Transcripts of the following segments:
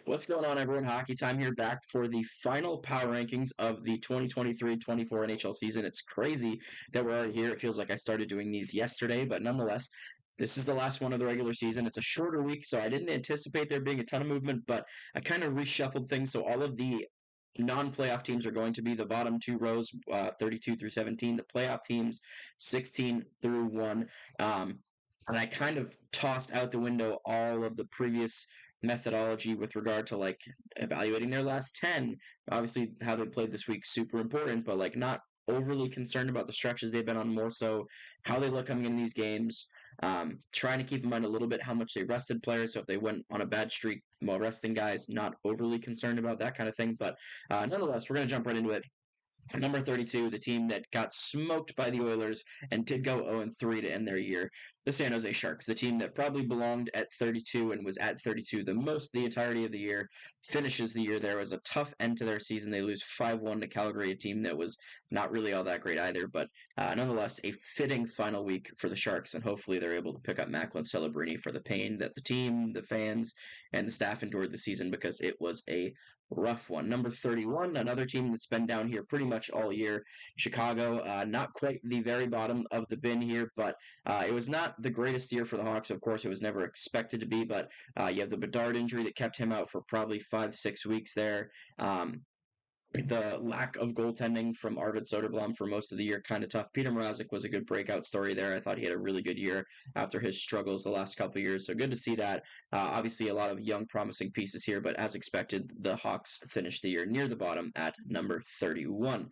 What's going on, everyone? Hockey time here, back for the final power rankings of the 2023-24 NHL season. It's crazy that we're already here. It feels like I started doing these yesterday, but nonetheless, this is the last one of the regular season. It's a shorter week, so I didn't anticipate there being a ton of movement, but I kind of reshuffled things. So all of the non-playoff teams are going to be the bottom two rows, 32 through 17. The playoff teams, 16 through 1. And I kind of tossed out the window all of the previous methodology with regard to like evaluating their last 10. Obviously, how they played this week, super important, but like not overly concerned about the stretches they've been on, more so how they look coming in these games. Trying to keep in mind a little bit how much they rested players. So if they went on a bad streak while resting guys, not overly concerned about that kind of thing. But nonetheless, we're going to jump right into it. Number 32, the team that got smoked by the Oilers and did go 0-3 to end their year, the San Jose Sharks, the team that probably belonged at 32 and was at 32 the most the entirety of the year, finishes the year there. It was a tough end to their season. They lose 5-1 to Calgary, a team that was not really all that great either, but nonetheless, a fitting final week for the Sharks, and hopefully they're able to pick up Macklin Celebrini for the pain that the team, the fans, and the staff endured this season, because it was a rough one. Number 31, another team that's been down here pretty much all year. Chicago, not quite the very bottom of the bin here, but it was not the greatest year for the Hawks. Of course, it was never expected to be, but you have the Bedard injury that kept him out for probably 5-6 weeks there. The lack of goaltending from Arvid Soderblom for most of the year, kind of tough. Peter Mrazek was a good breakout story there. I thought he had a really good year after his struggles the last couple of years, so good to see that. Obviously, a lot of young, promising pieces here, but as expected, the Hawks finished the year near the bottom at number 31.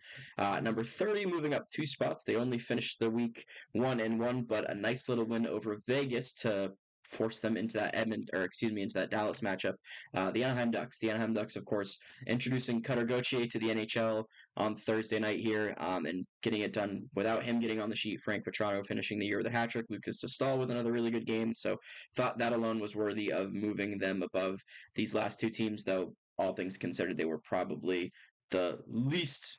Number 30, moving up 2 spots. They only finished the week 1-1, but a nice little win over Vegas to force them into that into that Dallas matchup. The Anaheim Ducks. The Anaheim Ducks, of course, introducing Cutter Gauthier to the NHL on Thursday night here, and getting it done without him getting on the sheet. Frank Vatrano finishing the year with a hat trick. Lucas Sestal with another really good game. So thought that alone was worthy of moving them above these last two teams, though all things considered, they were probably the least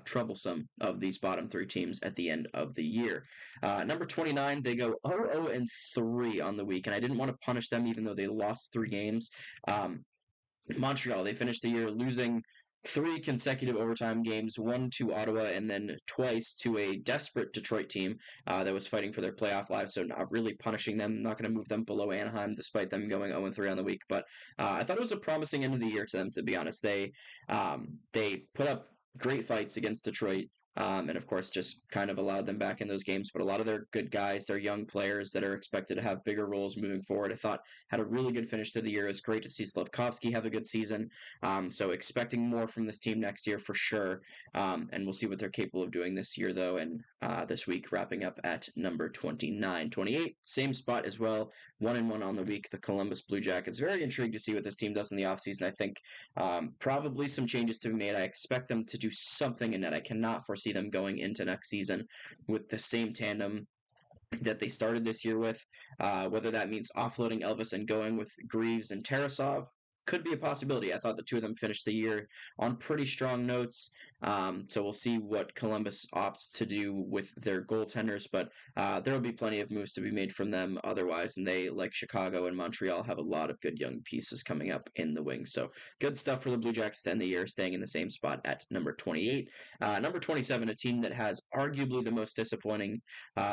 troublesome of these bottom three teams at the end of the year. Number 29, they go 0-3 on the week, and I didn't want to punish them even though they lost 3 games. Montreal, they finished the year losing 3 consecutive overtime games, one to Ottawa and then twice to a desperate Detroit team that was fighting for their playoff lives, so not really punishing them, not going to move them below Anaheim despite them going 0-3 on the week. But I thought it was a promising end of the year to them, to be honest. They put up great fights against Detroit. And of course, just kind of allowed them back in those games. But a lot of their good guys, their young players that are expected to have bigger roles moving forward, I thought had a really good finish to the year. It's great to see Slavkovsky have a good season. So expecting more from this team next year for sure. And we'll see what they're capable of doing this year, though. And this week, wrapping up at number 29. 28, same spot as well. 1-1 on the week, the Columbus Blue Jackets. Very intrigued to see what this team does in the offseason. I think probably some changes to be made. I expect them to do something in that. I cannot foresee them going into next season with the same tandem that they started this year with. Whether that means offloading Elvis and going with Greaves and Tarasov could be a possibility. I thought the two of them finished the year on pretty strong notes. So we'll see what Columbus opts to do with their goaltenders, but there will be plenty of moves to be made from them otherwise. And they, like Chicago and Montreal, have a lot of good young pieces coming up in the wings. So good stuff for the Blue Jackets to end the year, staying in the same spot at number 28. Number 27, a team that has arguably the most disappointing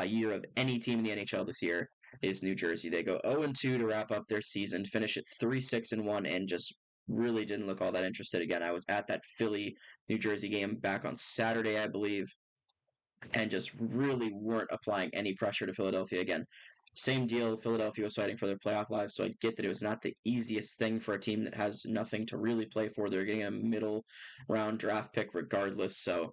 year of any team in the NHL this year, is New Jersey. They go 0-2 to wrap up their season, finish at 3-6-1, and just really didn't look all that interested again. I was at that Philly New Jersey game back on Saturday, I believe, and just really weren't applying any pressure to Philadelphia again. Same deal. Philadelphia was fighting for their playoff lives, so I get that it was not the easiest thing for a team that has nothing to really play for. They're getting a middle round draft pick regardless, so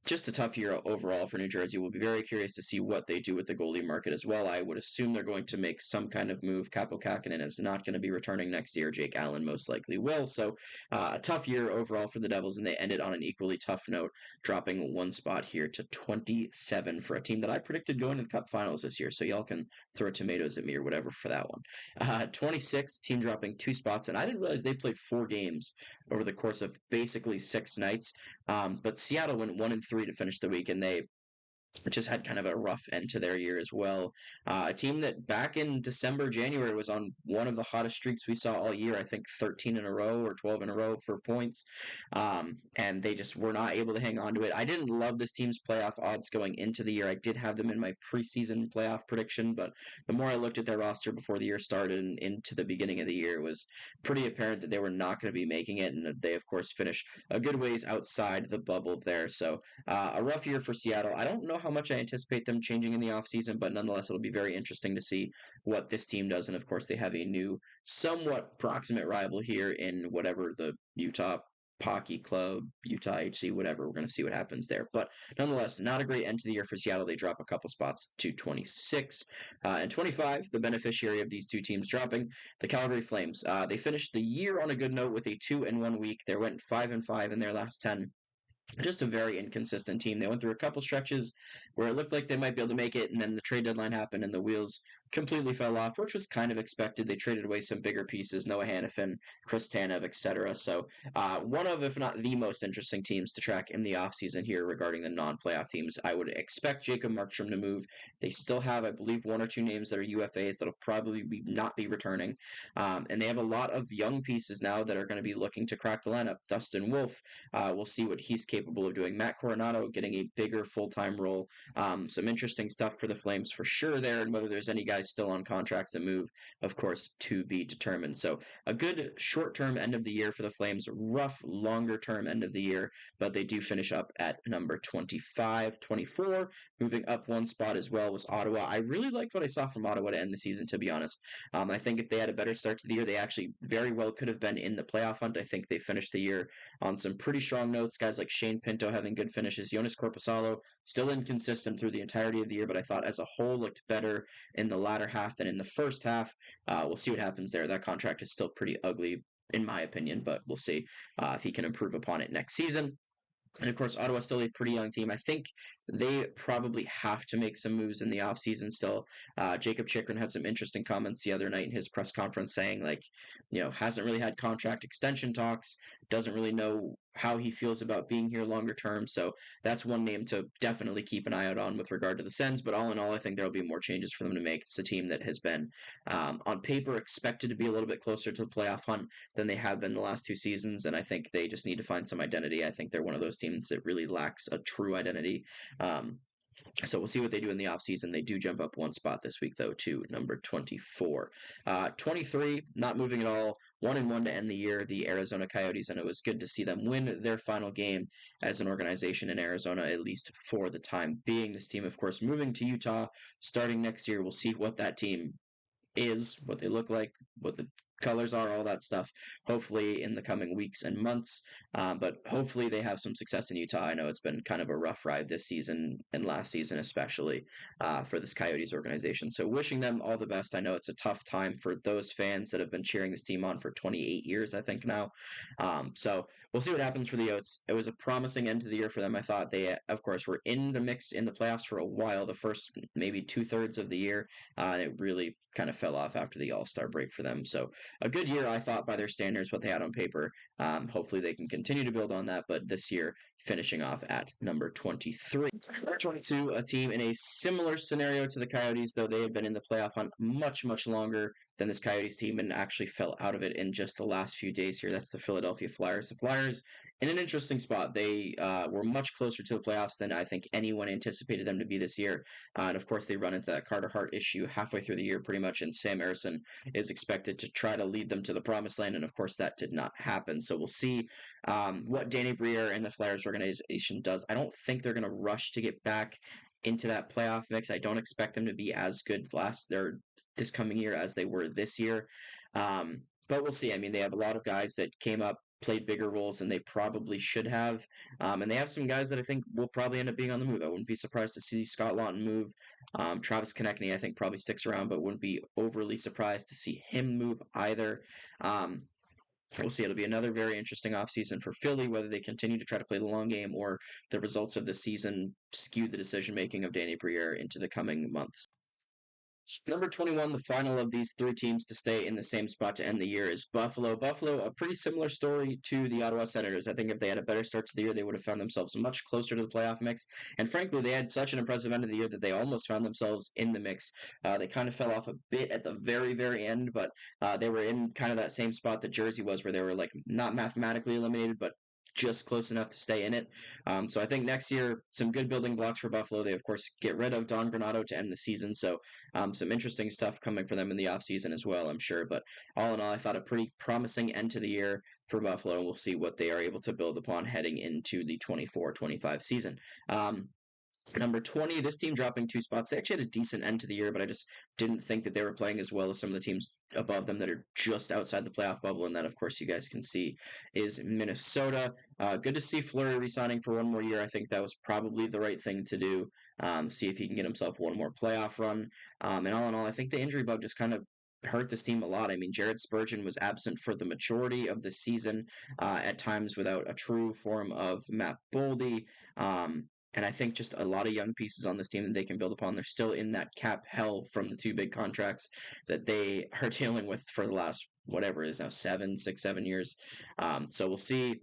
just a tough year overall for New Jersey. We'll be very curious to see what they do with the goalie market as well. I would assume they're going to make some kind of move. Capo Kakinen is not going to be returning next year. Jake Allen most likely will. So a tough year overall for the Devils, and they ended on an equally tough note, dropping 1 spot here to 27 for a team that I predicted going to the Cup Finals this year. So y'all can throw tomatoes at me or whatever for that one. 26, team dropping 2 spots, and I didn't realize they played 4 games over the course of basically 6 nights. But Seattle went 1-3 to finish the week, and they just had kind of a rough end to their year as well. A team that back in December, January was on one of the hottest streaks we saw all year. I think 13 in a row or 12 in a row for points. And they just were not able to hang on to it. I didn't love this team's playoff odds going into the year. I did have them in my preseason playoff prediction, but the more I looked at their roster before the year started and into the beginning of the year, it was pretty apparent that they were not going to be making it. And they, of course, finished a good ways outside the bubble there. So a rough year for Seattle. I don't know how much I anticipate them changing in the offseason, but nonetheless, it'll be very interesting to see what this team does. And of course, they have a new, somewhat proximate rival here in whatever the Utah Hockey Club, Utah HC, whatever. We're going to see what happens there. But nonetheless, not a great end to the year for Seattle. They drop a couple spots to 26 and 25, the beneficiary of these two teams dropping. The Calgary Flames. They finished the year on a good note with a 2-1 week. They went 5-5 in their last 10. Just a very inconsistent team. They went through a couple stretches where it looked like they might be able to make it, and then the trade deadline happened and the wheels completely fell off, which was kind of expected. They traded away some bigger pieces, Noah Hannafin, Chris Tanev, etc. So one of, if not the most interesting teams to track in the offseason here regarding the non-playoff teams. I would expect Jacob Markstrom to move. They still have, I believe, one or two names that are UFAs that'll probably not be returning. And they have a lot of young pieces now that are going to be looking to crack the lineup. Dustin Wolf, we'll see what he's capable of doing. Matt Coronado getting a bigger full-time role. Some interesting stuff for the Flames for sure there, and whether there's any guys still on contracts that move, of course, to be determined. So a good short-term end of the year for the Flames, rough longer-term end of the year, but they do finish up at number 25, 24. Moving up one spot as well was Ottawa. I really liked what I saw from Ottawa to end the season, to be honest. I think if they had a better start to the year, they actually very well could have been in the playoff hunt. I think they finished the year on some pretty strong notes. Guys like Shane Pinto having good finishes. Jonas Corposalo still inconsistent through the entirety of the year, but I thought as a whole looked better in the latter half than in the first half. We'll see what happens there. That contract is still pretty ugly, in my opinion, but we'll see if he can improve upon it next season. And of course, Ottawa's still a pretty young team. I think they probably have to make some moves in the offseason still. Jacob Chikrin had some interesting comments the other night in his press conference saying, like, hasn't really had contract extension talks, doesn't really know how he feels about being here longer term. So that's one name to definitely keep an eye out on with regard to the Sens. But all in all, I think there'll be more changes for them to make. It's a team that has been, on paper, expected to be a little bit closer to the playoff hunt than they have been the last two seasons. And I think they just need to find some identity. I think they're one of those teams that really lacks a true identity. So we'll see what they do in the offseason. They do jump up one spot this week, though, to number 24. 23, not moving at all. 1-1 to end the year, the Arizona Coyotes, and it was good to see them win their final game as an organization in Arizona, at least for the time being. This team, of course, moving to Utah starting next year. We'll see what that team is, what they look like, what the colors are, all that stuff, hopefully in the coming weeks and months. But hopefully they have some success in Utah. I know it's been kind of a rough ride this season and last season, especially for this Coyotes organization. So wishing them all the best. I know it's a tough time for those fans that have been cheering this team on for 28 years, I think now. So we'll see what happens for the Yotes. It was a promising end to the year for them. I thought they, of course, were in the mix in the playoffs for a while, the first maybe 2/3 of the year. And it really kind of fell off after the All-Star break for them. So a good year, I thought, by their standards, what they had on paper. Hopefully they can continue to build on that, but this year finishing off at number 23. Number 22, a team in a similar scenario to the Coyotes, though they have been in the playoff hunt much, much longer than this Coyotes team and actually fell out of it in just the last few days here. That's the Philadelphia Flyers. The Flyers in an interesting spot. They were much closer to the playoffs than I think anyone anticipated them to be this year. And of course, they run into that Carter Hart issue halfway through the year, pretty much. And Sam Ersson is expected to try to lead them to the promised land. And of course, that did not happen. So we'll see what Danny Briere and the Flyers organization does. I don't think they're going to rush to get back into that playoff mix. I don't expect them to be as good this coming year as they were this year. But we'll see. I mean, they have a lot of guys that came up, played bigger roles than they probably should have. And they have some guys that I think will probably end up being on the move. I wouldn't be surprised to see Scott Laughton move. Travis Konechny, I think, probably sticks around, but wouldn't be overly surprised to see him move either. We'll see. It'll be another very interesting offseason for Philly, whether they continue to try to play the long game or the results of the season skew the decision-making of Danny Briere into the coming months. Number 21, the final of these three teams to stay in the same spot to end the year is Buffalo. Buffalo, a pretty similar story to the Ottawa Senators. I think if they had a better start to the year, they would have found themselves much closer to the playoff mix. And frankly, they had such an impressive end of the year that they almost found themselves in the mix. They kind of fell off a bit at the very, very end, but they were in kind of that same spot that Jersey was, where they were like not mathematically eliminated, but just close enough to stay in it. So I think next year, some good building blocks for Buffalo. They, of course, get rid of Don Granato to end the season. So some interesting stuff coming for them in the offseason as well, I'm sure. But all in all, I thought a pretty promising end to the year for Buffalo. We'll see what they are able to build upon heading into the 24-25 season. Number 20, this team dropping 2 spots. They actually had a decent end to the year, but I just didn't think that they were playing as well as some of the teams above them that are just outside the playoff bubble. And that, of course, you guys can see is Minnesota. Good to see Fleury resigning for one more year. I think that was probably the right thing to do. See if he can get himself one more playoff run. And all in all, I think the injury bug just kind of hurt this team a lot. I mean, Jared Spurgeon was absent for the majority of the season, at times without a true form of Matt Boldy. And I think just a lot of young pieces on this team that they can build upon. They're still in that cap hell from the two big contracts that they are dealing with for the last, whatever it is now, 7 6 7 years. So we'll see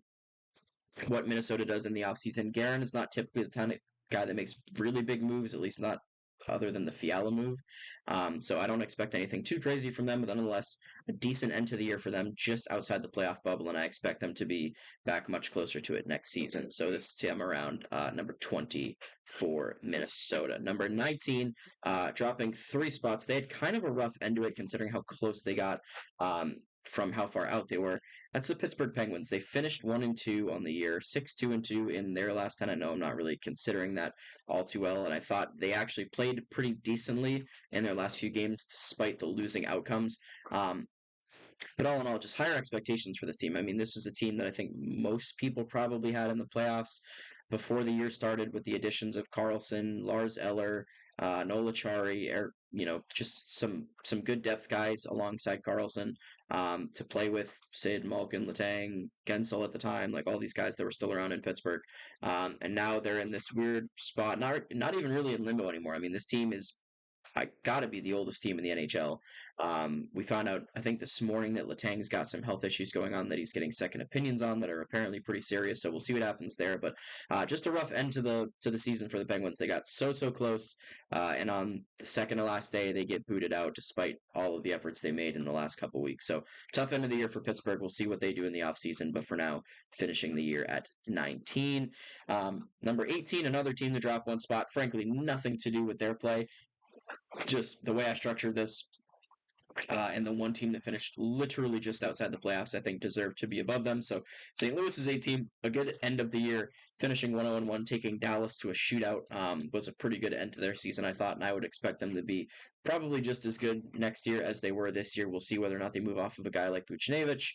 what Minnesota does in the offseason. Guerin is not typically the kind of guy that makes really big moves, at least not other than the Fiala move. So I don't expect anything too crazy from them, but nonetheless, a decent end to the year for them just outside the playoff bubble, and I expect them to be back much closer to it next season. So this time around, number 20 for Minnesota. Number 19, dropping 3 spots. They had kind of a rough end to it considering how close they got from how far out they were. That's the Pittsburgh Penguins. They finished 1-2 on the year, 6-2-2 in their last 10. I know I'm not really considering that all too well, and I thought they actually played pretty decently in their last few games despite the losing outcomes. But all in all, just higher expectations for this team. I mean, this was a team that I think most people probably had in the playoffs before the year started with the additions of Carlson, Lars Eller, Nola Chari, just some good depth guys alongside Carlson to play with Sid, Malkin, Letang, Gensel at the time, like all these guys that were still around in Pittsburgh. And now they're in this weird spot, not even really in limbo anymore. I mean, this team is got to be the oldest team in the NHL. We found out, I think, this morning that Letang's got some health issues going on that he's getting second opinions on that are apparently pretty serious. So we'll see what happens there. But just a rough end to the season for the Penguins. They got so close, and on the second to last day, they get booted out despite all of the efforts they made in the last couple weeks. So tough end of the year for Pittsburgh. We'll see what they do in the offseason. But for now, finishing the year at 19. Number 18, another team to drop 1 spot. Frankly, nothing to do with their play. Just the way I structured this, and the one team that finished literally just outside the playoffs, I think, deserved to be above them. So St. Louis is a team, a good end of the year, finishing 1-1, taking Dallas to a shootout, was a pretty good end to their season, I thought, and I would expect them to be probably just as good next year as they were this year. We'll see whether or not they move off of a guy like Buchnevich.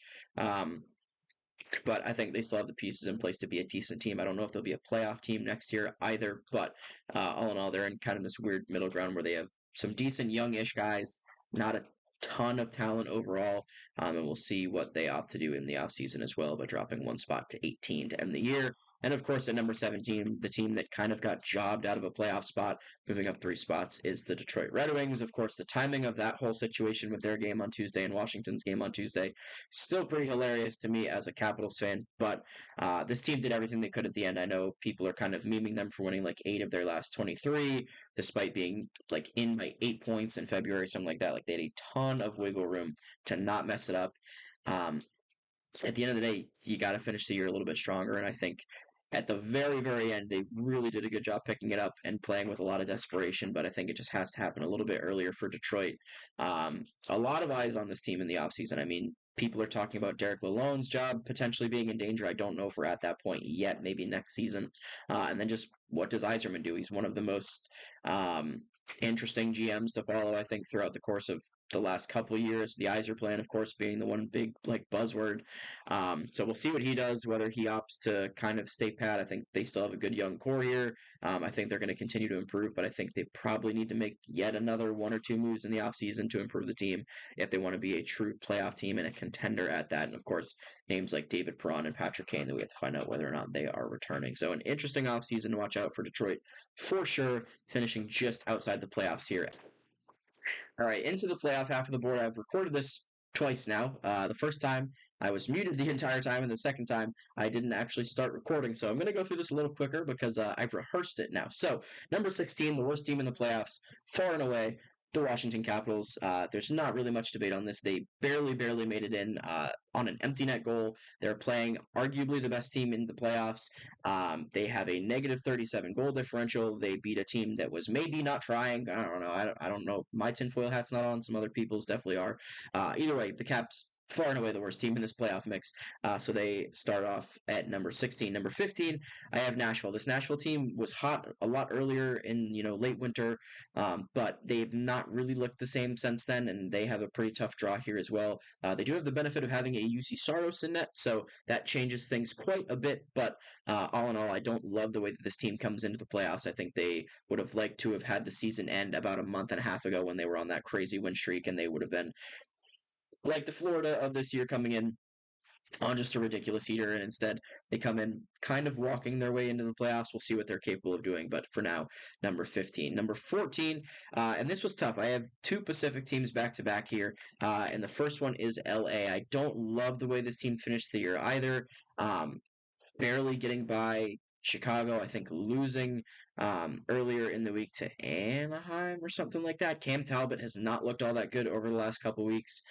But I think they still have the pieces in place to be a decent team. I don't know if they'll be a playoff team next year either, but all in all, they're in kind of this weird middle ground where they have some decent youngish guys, not a ton of talent overall, and we'll see what they opt to do in the offseason as well, but dropping 1 spot to 18 to end the year. And of course, at number 17, the team that kind of got jobbed out of a playoff spot, moving up 3 spots, is the Detroit Red Wings. Of course, the timing of that whole situation with their game on Tuesday and Washington's game on Tuesday, still pretty hilarious to me as a Capitals fan. But this team did everything they could at the end. I know people are kind of memeing them for winning like 8 of their last 23, despite being like in by 8 points in February, something like that. Like they had a ton of wiggle room to not mess it up. At the end of the day, you got to finish the year a little bit stronger, and I think at the very, very end, they really did a good job picking it up and playing with a lot of desperation, but I think it just has to happen a little bit earlier for Detroit. A lot of eyes on this team in the offseason. I mean, people are talking about Derek Lalonde's job potentially being in danger. I don't know if we're at that point yet, maybe next season. And then just what does Yzerman do? He's one of the most interesting GMs to follow, I think, throughout the course of the last couple of years. The Yzer plan, of course, being the one big buzzword. So we'll see what he does, whether he opts to kind of stay pat. I think they still have a good young core here. I think they're going to continue to improve, but I think they probably need to make yet another 1 or 2 moves in the offseason to improve the team if they want to be a true playoff team and a contender at that. And of course, names like David Perron and Patrick Kane that we have to find out whether or not they are returning. So an interesting offseason to watch out for Detroit for sure, finishing just outside the playoffs here All right, into the playoff half of the board. I've recorded this twice now. The first time I was muted the entire time, and the second time I didn't actually start recording. So I'm going to go through this a little quicker because I've rehearsed it now. So, number 16, the worst team in the playoffs, far and away, the Washington Capitals. There's not really much debate on this. They barely made it in on an empty net goal. They're playing arguably the best team in the playoffs. They have a negative 37 goal differential. They beat a team that was maybe not trying. I don't know. I don't know. My tinfoil hat's not on. Some other people's definitely are. Either way, the Caps far and away the worst team in this playoff mix. So they start off at number 16. Number 15, I have Nashville. This Nashville team was hot a lot earlier in late winter, but they've not really looked the same since then, and they have a pretty tough draw here as well. They do have the benefit of having a UC Saros in net, so that changes things quite a bit. But all in all, I don't love the way that this team comes into the playoffs. I think they would have liked to have had the season end about a month and a half ago when they were on that crazy win streak, and they would have been like the Florida of this year coming in on just a ridiculous heater, and instead they come in kind of walking their way into the playoffs. We'll see what they're capable of doing, but for now, number 15. Number 14, and this was tough. I have two Pacific teams back to back here, and the first one is LA. I don't love the way this team finished the year either. Barely getting by Chicago. I think losing earlier in the week to Anaheim or something like that. Cam Talbot has not looked all that good over the last couple weeks.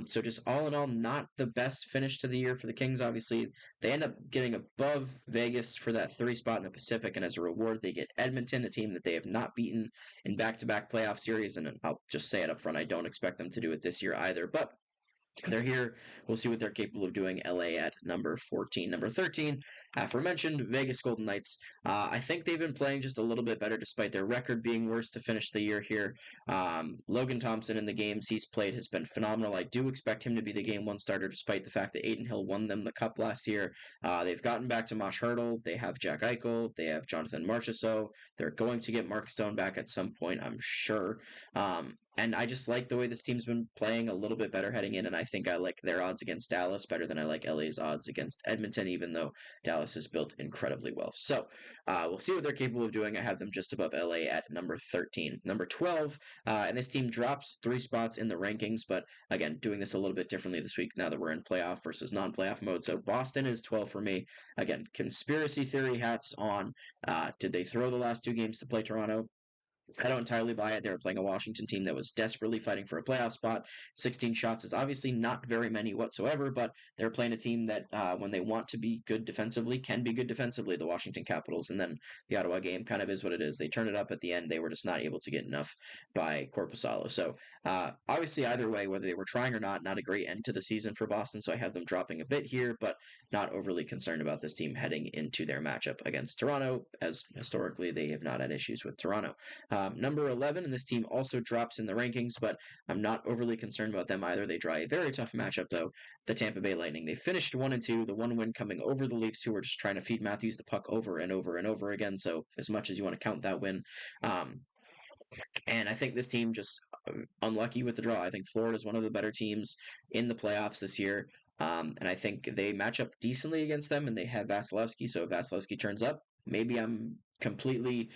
So just all in all, not the best finish to the year for the Kings. Obviously, they end up getting above Vegas for that 3 spot in the Pacific, and as a reward, they get Edmonton, a team that they have not beaten in back-to-back playoff series. And I'll just say it up front, I don't expect them to do it this year either. But they're here. We'll see what they're capable of doing. LA at number 14. Number 13, aforementioned Vegas Golden Knights. I think they've been playing just a little bit better despite their record being worse to finish the year here. Logan Thompson in the games he's played has been phenomenal. I do expect him to be the game one starter despite the fact that Aiden Hill won them the cup last year. They've gotten back to Mosh Hurdle. They have Jack Eichel. They have Jonathan Marchessault. They're going to get Mark Stone back at some point, I'm sure. And I just like the way this team's been playing a little bit better heading in, and I think I like their odds against Dallas better than I like LA's odds against Edmonton, even though Dallas is built incredibly well. So we'll see what they're capable of doing. I have them just above LA at number 13. Number 12, and this team drops 3 spots in the rankings, but again, doing this a little bit differently this week now that we're in playoff versus non-playoff mode. So Boston is 12 for me. Again, conspiracy theory hats on. Did they throw the last 2 games to play Toronto? I don't entirely buy it. They were playing a Washington team that was desperately fighting for a playoff spot. 16 shots is obviously not very many whatsoever, but they're playing a team that, when they want to be good defensively, can be good defensively, the Washington Capitals. And then the Ottawa game kind of is what it is. They turned it up at the end. They were just not able to get enough by Corpusalo. So, obviously, either way, whether they were trying or not a great end to the season for Boston. So I have them dropping a bit here, but not overly concerned about this team heading into their matchup against Toronto, as historically they have not had issues with Toronto. Number 11, and this team also drops in the rankings, but I'm not overly concerned about them either. They draw a very tough matchup, though, the Tampa Bay Lightning. They finished 1-2, the one win coming over the Leafs, who were just trying to feed Matthews the puck over and over and over again. So, as much as you want to count that win, and I think this team just unlucky with the draw. I think Florida is one of the better teams in the playoffs this year. And I think they match up decently against them, and they have Vasilevsky. So if Vasilevsky turns up, maybe I'm completely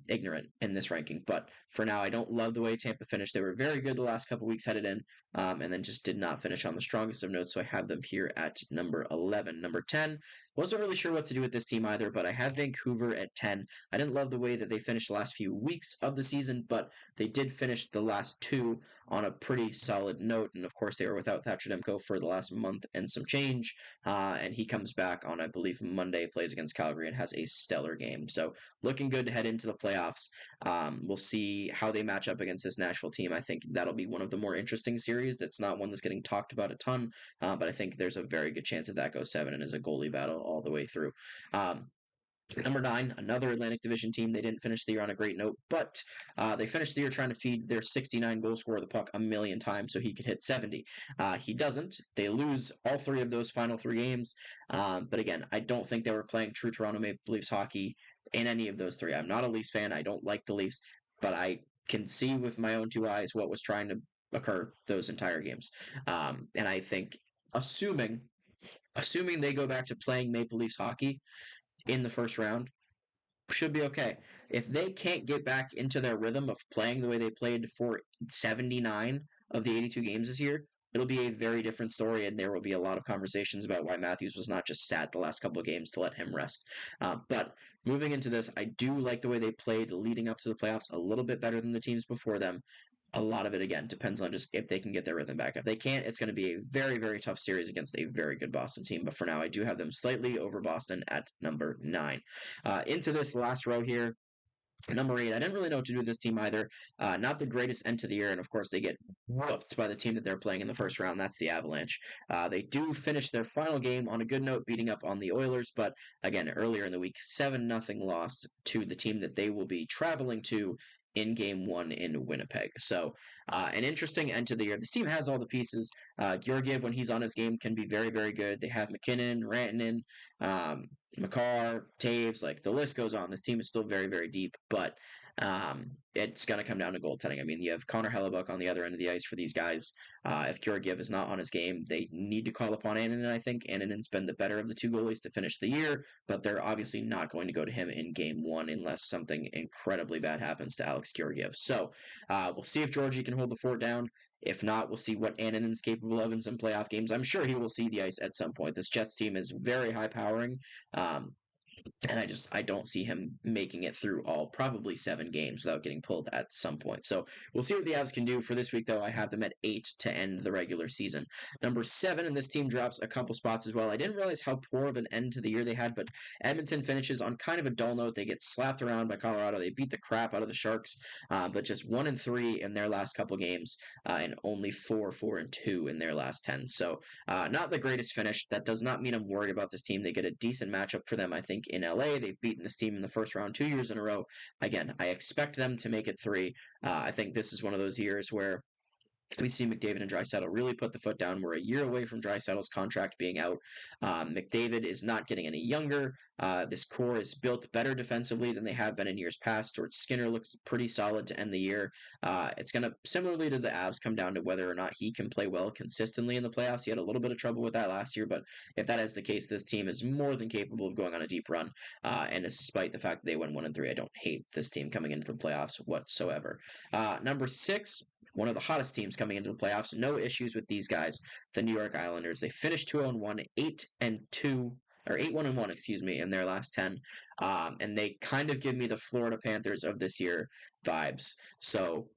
ignorant in this ranking. But for now, I don't love the way Tampa finished. They were very good the last couple weeks headed in, and then just did not finish on the strongest of notes. So I have them here at number 11. Number 10, wasn't really sure what to do with this team either, but I have Vancouver at 10. I didn't love the way that they finished the last few weeks of the season, but they did finish the last 2 on a pretty solid note. And of course, they were without Thatcher Demko for the last month and some change. And he comes back on, I believe, Monday, plays against Calgary, and has a stellar game. So looking good to head into the playoffs. We'll see how they match up against this Nashville team. I think that'll be one of the more interesting series. That's not one that's getting talked about a ton, but I think there's a very good chance that goes 7 and is a goalie battle all the way through. Number 9, another Atlantic Division team. They didn't finish the year on a great note, but they finished the year trying to feed their 69 goal scorer the puck a million times so he could hit 70. He doesn't. They lose all 3 of those final 3 games. But again, I don't think they were playing true Toronto Maple Leafs hockey in any of those 3. I'm not a Leafs fan. I don't like the Leafs, but I can see with my own 2 eyes what was trying to occur those entire games. And I think assuming they go back to playing Maple Leafs hockey in the first round, should be okay. If they can't get back into their rhythm of playing the way they played for 79 of the 82 games this year, it'll be a very different story, and there will be a lot of conversations about why Matthews was not just sat the last couple of games to let him rest. But moving into this, I do like the way they played leading up to the playoffs a little bit better than the teams before them. A lot of it, again, depends on just if they can get their rhythm back. If they can't, it's going to be a very, very tough series against a very good Boston team. But for now, I do have them slightly over Boston at number 9. Into this last row here, number 8, I didn't really know what to do with this team either. Not the greatest end to the year, and of course they get whooped by the team that they're playing in the first round. That's the Avalanche. They do finish their final game on a good note, beating up on the Oilers, but again, earlier in the week, 7-0 loss to the team that they will be traveling to in Game 1 in Winnipeg. So an interesting end to the year. This team has all the pieces. Georgiev, when he's on his game, can be very, very good. They have McKinnon, Rantanen, Makar, Taves, like the list goes on. This team is still very, very deep, but it's going to come down to goaltending. I mean, you have Connor Hellebuck on the other end of the ice for these guys. If Georgiev is not on his game, they need to call upon Annunen, I think. Annunen's been the better of the two goalies to finish the year, but they're obviously not going to go to him in Game 1 unless something incredibly bad happens to Alex Georgiev. So we'll see if Georgie can hold the fort down. If not, we'll see what Annunen's capable of in some playoff games. I'm sure he will see the ice at some point. This Jets team is very high powering. And I don't see him making it through all probably 7 games without getting pulled at some point. So we'll see what the Avs can do. For this week, though, I have them at 8 to end the regular season. Number 7, and this team drops a couple spots as well. I didn't realize how poor of an end to the year they had, but Edmonton finishes on kind of a dull note. They get slapped around by Colorado. They beat the crap out of the Sharks, but just 1-3 in their last couple games, and only 4-2 in their last 10. So not the greatest finish. That does not mean I'm worried about this team. They get a decent matchup for them, I think, in LA. They've beaten this team in the first round 2 years in a row. Again, I expect them to make it 3. I think this is one of those years where we see McDavid and Draisaitl really put the foot down. We're a year away from Draisaitl's contract being out. McDavid is not getting any younger. This core is built better defensively than they have been in years past. Stuart Skinner looks pretty solid to end the year. It's going to, similarly to the Avs, come down to whether or not he can play well consistently in the playoffs. He had a little bit of trouble with that last year, but if that is the case, this team is more than capable of going on a deep run. And despite the fact that they went 1-3, I don't hate this team coming into the playoffs whatsoever. Number 6, one of the hottest teams coming into the playoffs. No issues with these guys, the New York Islanders. They finished 2-1, 8-2, or 8-1, excuse me, in their last 10. And they kind of give me the Florida Panthers of this year vibes. So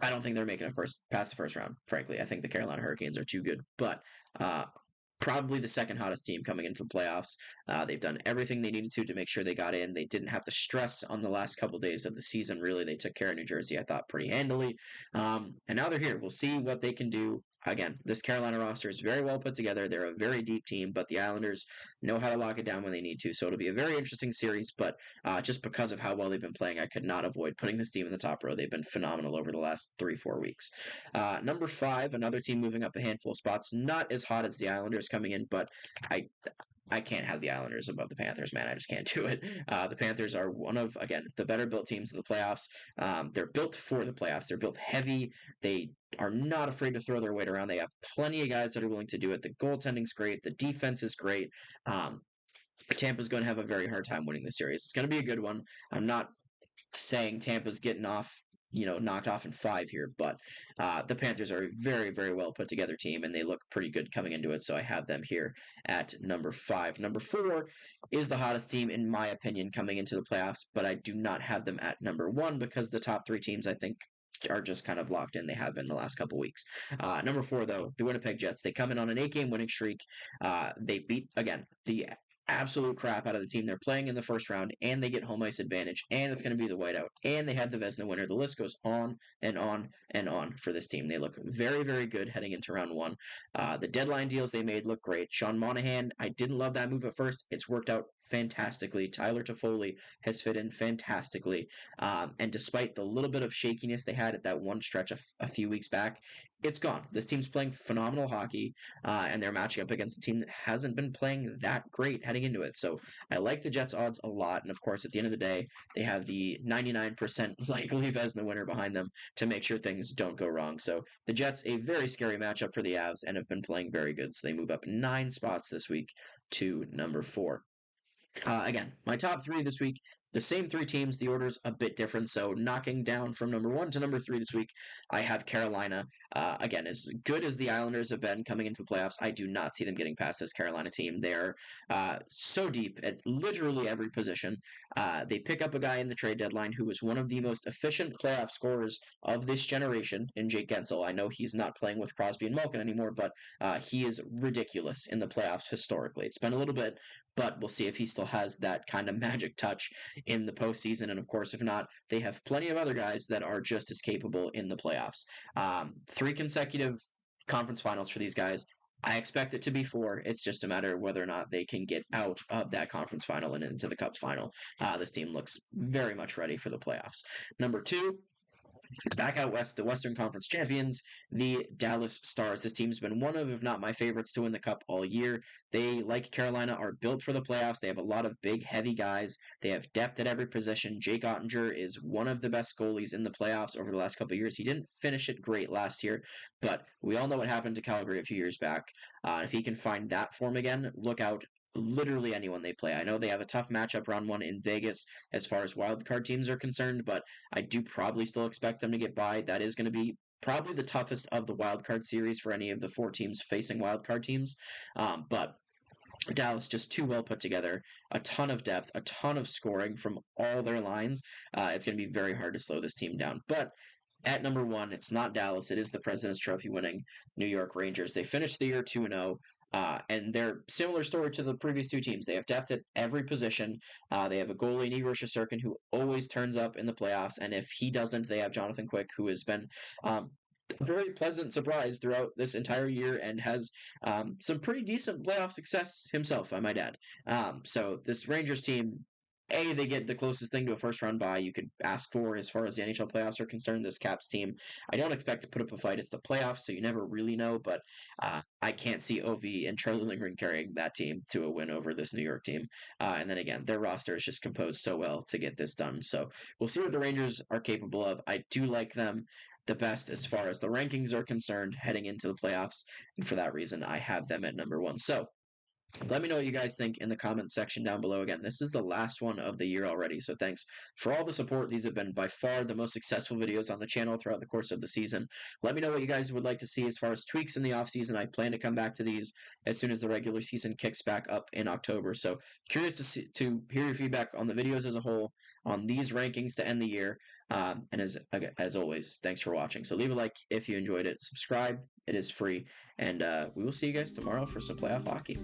I don't think they're making it past the first round, frankly. I think the Carolina Hurricanes are too good. But probably the second hottest team coming into the playoffs. They've done everything they needed to make sure they got in. They didn't have to stress on the last couple of days of the season. Really, they took care of New Jersey, I thought, pretty handily. And now they're here. We'll see what they can do. Again, this Carolina roster is very well put together. They're a very deep team, but the Islanders know how to lock it down when they need to. So it'll be a very interesting series, but just because of how well they've been playing, I could not avoid putting this team in the top row. They've been phenomenal over the last 3-4 weeks. Number 5, another team moving up a handful of spots. Not as hot as the Islanders coming in, but I can't have the Islanders above the Panthers, man. I just can't do it. The Panthers are one of, again, the better built teams of the playoffs. They're built for the playoffs. They're built heavy. They are not afraid to throw their weight around. They have plenty of guys that are willing to do it. The goaltending's great. The defense is great. Tampa's going to have a very hard time winning the series. It's going to be a good one. I'm not saying Tampa's getting knocked off in 5 here, but the Panthers are a very, very well put together team, and they look pretty good coming into it, so I have them here at number 5. Number 4 is the hottest team, in my opinion, coming into the playoffs, but I do not have them at number 1 because the top 3 teams, I think, are just kind of locked in. They have been the last couple weeks. Number 4, though, the Winnipeg Jets. They come in on an 8-game winning streak. They beat, again, the absolute crap out of the team they're playing in the first round, and they get home ice advantage, and it's going to be the whiteout, and they had the Vezina winner. The list goes on and on and on for this team. They look very, very good heading into round 1. The deadline deals they made look great. Sean Monahan, I didn't love that move at first. It's worked out fantastically. Tyler Toffoli has fit in fantastically. And despite the little bit of shakiness they had at that one stretch a few weeks back, it's gone. This team's playing phenomenal hockey, and they're matching up against a team that hasn't been playing that great heading into it. So I like the Jets' odds a lot. And of course, at the end of the day, they have the 99% likely Vezina winner behind them to make sure things don't go wrong. So the Jets, a very scary matchup for the Avs, and have been playing very good. So they move up 9 spots this week to number 4. Again, my top 3 this week, the same three teams. The order's a bit different. So knocking down from number 1 to number 3 this week, I have Carolina. Again, as good as the Islanders have been coming into the playoffs, I do not see them getting past this Carolina team. They're so deep at literally every position. They pick up a guy in the trade deadline who is one of the most efficient playoff scorers of this generation in Jake Gensel. I know he's not playing with Crosby and Malkin anymore, but he is ridiculous in the playoffs historically. It's been a little bit, but we'll see if he still has that kind of magic touch in the postseason. And of course, if not, they have plenty of other guys that are just as capable in the playoffs. 3 consecutive conference finals for these guys. I expect it to be 4. It's just a matter of whether or not they can get out of that conference final and into the Cup final. This team looks very much ready for the playoffs. Number 2, back out west, the Western Conference champions, the Dallas Stars. This team's been one of, if not my favorites, to win the Cup all year. They, like Carolina, are built for the playoffs. They have a lot of big, heavy guys. They have depth at every position. Jake Ottinger is one of the best goalies in the playoffs over the last couple of years. He didn't finish it great last year, but we all know what happened to Calgary a few years back. If he can find that form again, look out literally anyone they play. I know they have a tough matchup round 1 in Vegas as far as wildcard teams are concerned, but I do probably still expect them to get by. That is going to be probably the toughest of the wildcard series for any of the 4 teams facing wildcard teams. But Dallas just too well put together, a ton of depth, a ton of scoring from all their lines. It's going to be very hard to slow this team down. But at number 1, it's not Dallas. It is the President's Trophy winning New York Rangers. They finished the year 2-0. And they're similar story to the previous 2 teams. They have depth at every position. They have a goalie in Igor Shesterkin who always turns up in the playoffs, and if he doesn't, they have Jonathan Quick, who has been a very pleasant surprise throughout this entire year and has some pretty decent playoff success himself, I might add. So this Rangers team, they get the closest thing to a first round bye you could ask for as far as the NHL playoffs are concerned. This Caps team, I don't expect to put up a fight. It's the playoffs, so you never really know, but I can't see Ovi and Charlie Lindgren carrying that team to a win over this New York team. And then again, their roster is just composed so well to get this done. So we'll see what the Rangers are capable of. I do like them the best as far as the rankings are concerned heading into the playoffs, and for that reason, I have them at number 1. So let me know what you guys think in the comments section down below. Again, this is the last one of the year already, so thanks for all the support. These have been by far the most successful videos on the channel throughout the course of the season. Let me know what you guys would like to see as far as tweaks in the offseason. I plan to come back to these as soon as the regular season kicks back up in October. So curious to hear your feedback on the videos as a whole, on these rankings to end the year. And as always, thanks for watching. So leave a like if you enjoyed it. Subscribe. It is free. And we will see you guys tomorrow for some playoff hockey.